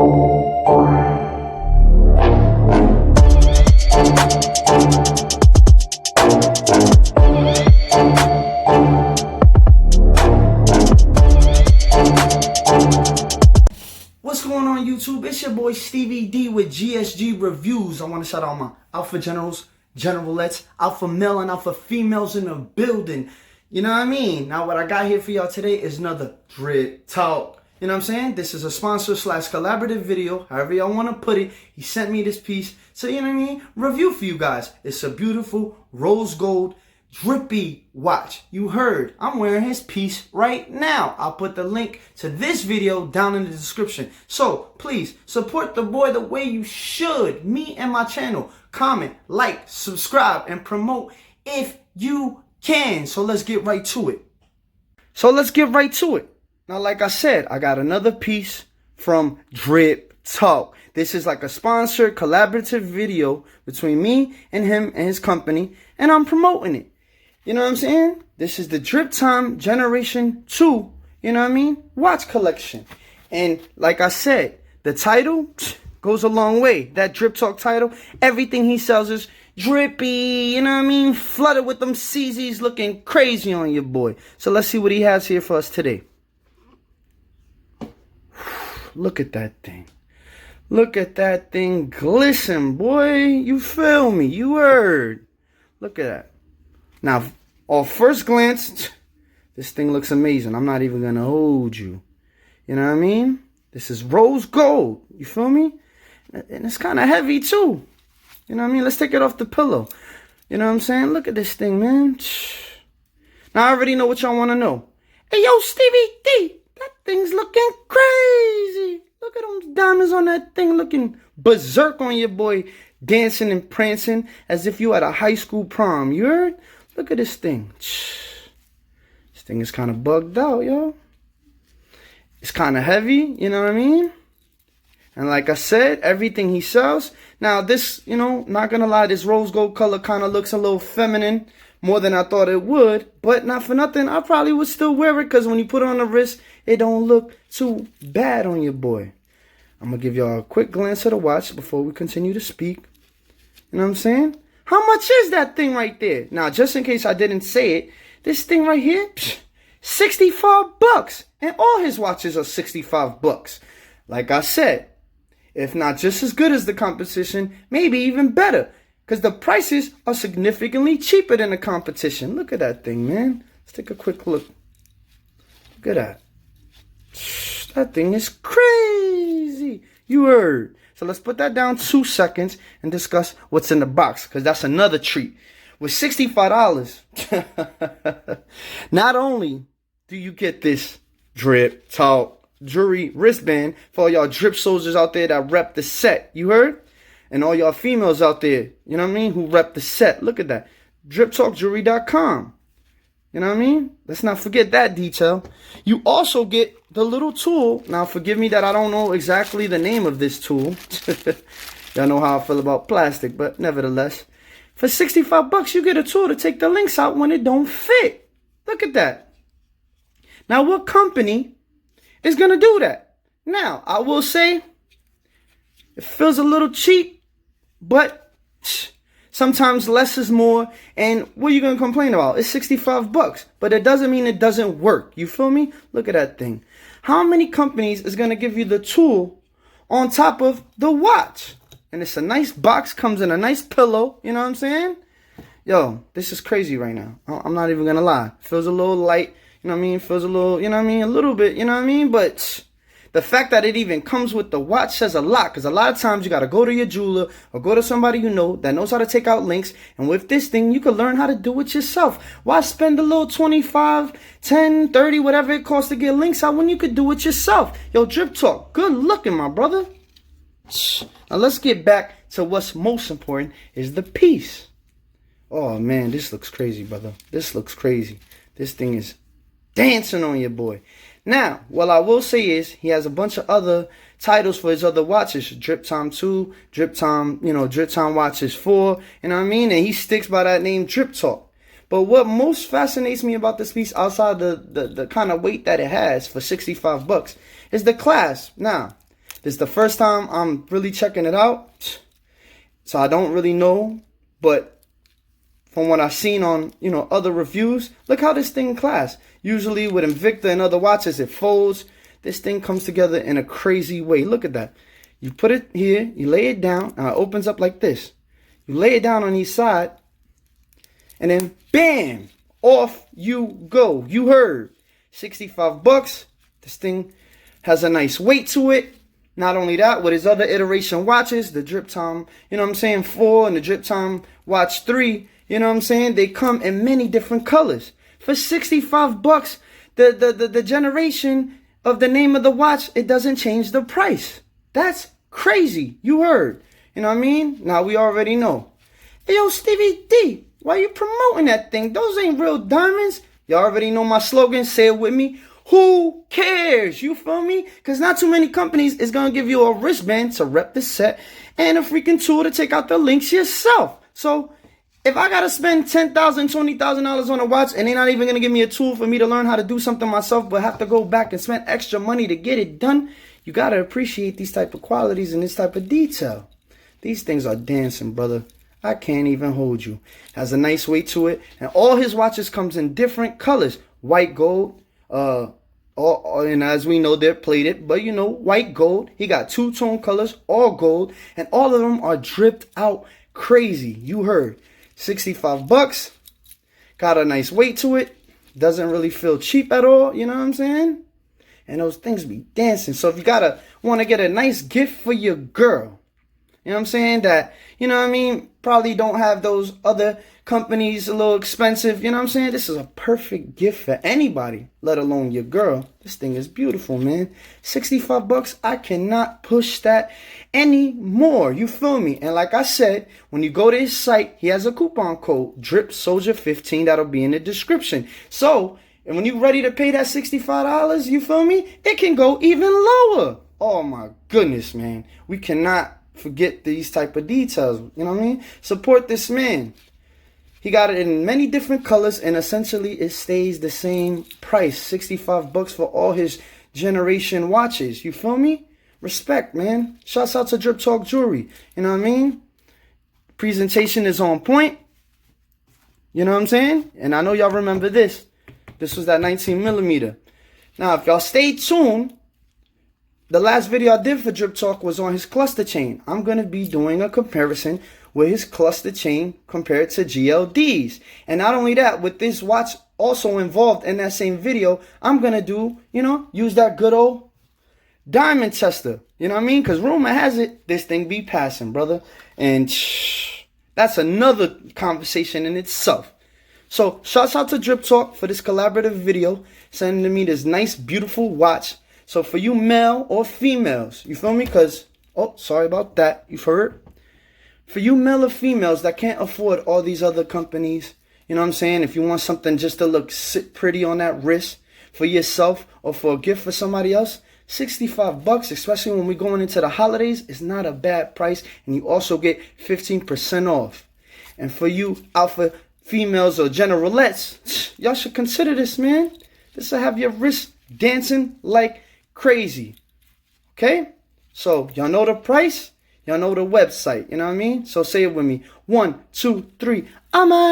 What's going on YouTube? It's your boy Stevie D with GSG Reviews. I want to shout out my alpha generals, generalettes, alpha male and alpha females in the building. You know what I mean? Now what I got here for y'all today is another drip talk. You know what I'm saying? This is a sponsor / collaborative video, however y'all want to put it. He sent me this piece. So you know what I mean? Review for you guys. It's a beautiful rose gold drippy watch. You heard, I'm wearing his piece right now. I'll put the link to this video down in the description. So please support the boy the way you should. Me and my channel. Comment, like, subscribe, and promote if you can. So let's get right to it. Now, like I said, I got another piece from Drip Talk. This is like a sponsored collaborative video between me and him and his company, and I'm promoting it. You know what I'm saying? This is the Driptime Generation 2, you know what I mean, watch collection. And like I said, the title goes a long way. That Drip Talk title, everything he sells is drippy, you know what I mean, flooded with them CZs looking crazy on your boy. So let's see what he has here for us today. Look at that thing. Look at that thing glisten, boy. You feel me? You heard. Look at that. Now, off first glance, this thing looks amazing. I'm not even going to hold you. You know what I mean? This is rose gold. You feel me? And it's kind of heavy, too. You know what I mean? Let's take it off the pillow. You know what I'm saying? Look at this thing, man. Now, I already know what y'all want to know. Hey, yo, Stevie D, that thing's looking crazy. Look at them diamonds on that thing looking berserk on your boy, dancing and prancing as if you at a high school prom. You heard? Look at this thing. This thing is kind of bugged out, yo. It's kind of heavy, you know what I mean? And like I said, everything he sells. Now this, you know, not gonna lie, this rose gold color kind of looks a little feminine, more than I thought it would. But not for nothing, I probably would still wear it because when you put it on the wrist, it don't look too bad on your boy. I'm gonna give y'all a quick glance at the watch before we continue to speak. You know what I'm saying? How much is that thing right there? Now, just in case I didn't say it, this thing right here, $65. And all his watches are $65. Like I said, if not just as good as the competition, maybe even better. Because the prices are significantly cheaper than the competition. Look at that thing, man. Let's take a quick look. Look at that. That thing is crazy. You heard. So let's put that down 2 seconds and discuss what's in the box. Because that's another treat. With $65, not only do you get this Drip Talk jewelry wristband for all y'all drip soldiers out there that rep the set. You heard? And all y'all females out there, you know what I mean, who rep the set. Look at that. driptalkjewelry.com. You know what I mean? Let's not forget that detail. You also get the little tool. Now, forgive me that I don't know exactly the name of this tool. Y'all know how I feel about plastic, but nevertheless. For $65, you get a tool to take the links out when it don't fit. Look at that. Now, what company is going to do that? Now, I will say, it feels a little cheap, but sometimes less is more. And what are you going to complain about? It's $65, but it doesn't mean it doesn't work. You feel me? Look at that thing. How many companies is going to give you the tool on top of the watch? And it's a nice box, comes in a nice pillow. You know what I'm saying? Yo, this is crazy right now. I'm not even going to lie. Feels a little light. You know what I mean? Feels a little, you know what I mean? A little bit, you know what I mean? But the fact that it even comes with the watch says a lot. Because a lot of times you got to go to your jeweler or go to somebody you know that knows how to take out links. And with this thing, you can learn how to do it yourself. Why spend a little 25, 10, 30, whatever it costs to get links out when you could do it yourself? Yo, Drip Talk, good looking, my brother. Now let's get back to what's most important is the piece. Oh, man, this looks crazy, brother. This looks crazy. This thing is dancing on your boy. Now, what I will say is he has a bunch of other titles for his other watches. Driptime 2, Driptime, Driptime Watches 4, you know what I mean? And he sticks by that name Drip Talk. But what most fascinates me about this piece, outside the kind of weight that it has for $65, is the clasp. Now, This is the first time I'm really checking it out. So I don't really know, but from what I've seen on, other reviews, look how this thing class. Usually with Invicta and other watches, it folds. This thing comes together in a crazy way. Look at that. You put it here, you lay it down, and it opens up like this. You lay it down on each side, and then bam, off you go. You heard. 65 bucks. This thing has a nice weight to it. Not only that, with his other iteration watches, the driptime, 4 and the driptime watch 3, they come in many different colors. For 65 bucks, the generation of the name of the watch, it doesn't change the price. That's crazy. You heard. You know what I mean? Now we already know. Hey, yo, Stevie D, why you promoting that thing? Those ain't real diamonds. You already know my slogan. Say it with me. Who cares? You feel me? Because not too many companies is going to give you a wristband to rep the set and a freaking tool to take out the links yourself. So if I got to spend $10,000, $20,000 on a watch and they're not even going to give me a tool for me to learn how to do something myself, but have to go back and spend extra money to get it done, you got to appreciate these type of qualities and this type of detail. These things are dancing, brother. I can't even hold you. Has a nice weight to it. And all his watches comes in different colors. White gold, and as we know, they're plated, but white gold. He got two-tone colors, all gold, and all of them are dripped out crazy. You heard. 65 bucks. Got a nice weight to it. Doesn't really feel cheap at all. You know what I'm saying? And those things be dancing. So if you want to get a nice gift for your girl, you know what I'm saying, that, probably don't have those other companies a little expensive, you know what I'm saying? This is a perfect gift for anybody, let alone your girl. This thing is beautiful, man. 65 bucks, I cannot push that anymore. You feel me? And like I said, when you go to his site, he has a coupon code, DRIPSOLDIER15, that'll be in the description. So, and when you're ready to pay that $65, you feel me? It can go even lower. Oh my goodness, man. We cannot forget these type of details. You know what I mean? Support this man. He got it in many different colors, and essentially it stays the same price. 65 bucks for all his generation watches. You feel me? Respect, man. Shouts out to Drip Talk Jewelry. You know what I mean? Presentation is on point. You know what I'm saying? And I know y'all remember this. This was that 19 millimeter. Now, if y'all stay tuned, the last video I did for Drip Talk was on his cluster chain. I'm going to be doing a comparison with his cluster chain compared to GLD's. And not only that, with this watch also involved in that same video, I'm going to do, use that good old diamond tester. You know what I mean? Because rumor has it, this thing be passing, brother. And that's another conversation in itself. So, shouts out to Drip Talk for this collaborative video, sending me this nice, beautiful watch. So for you male or females, you feel me? Because, sorry about that. You've heard. For you male or females that can't afford all these other companies, you know what I'm saying? If you want something just to sit pretty on that wrist for yourself or for a gift for somebody else, 65 bucks, especially when we're going into the holidays, is not a bad price. And you also get 15% off. And for you alpha females or generalettes, y'all should consider this, man. This will have your wrist dancing like crazy. Okay? So, y'all know the price. Y'all know the website. You know what I mean? So say it with me. 1, 2, 3. I'm out.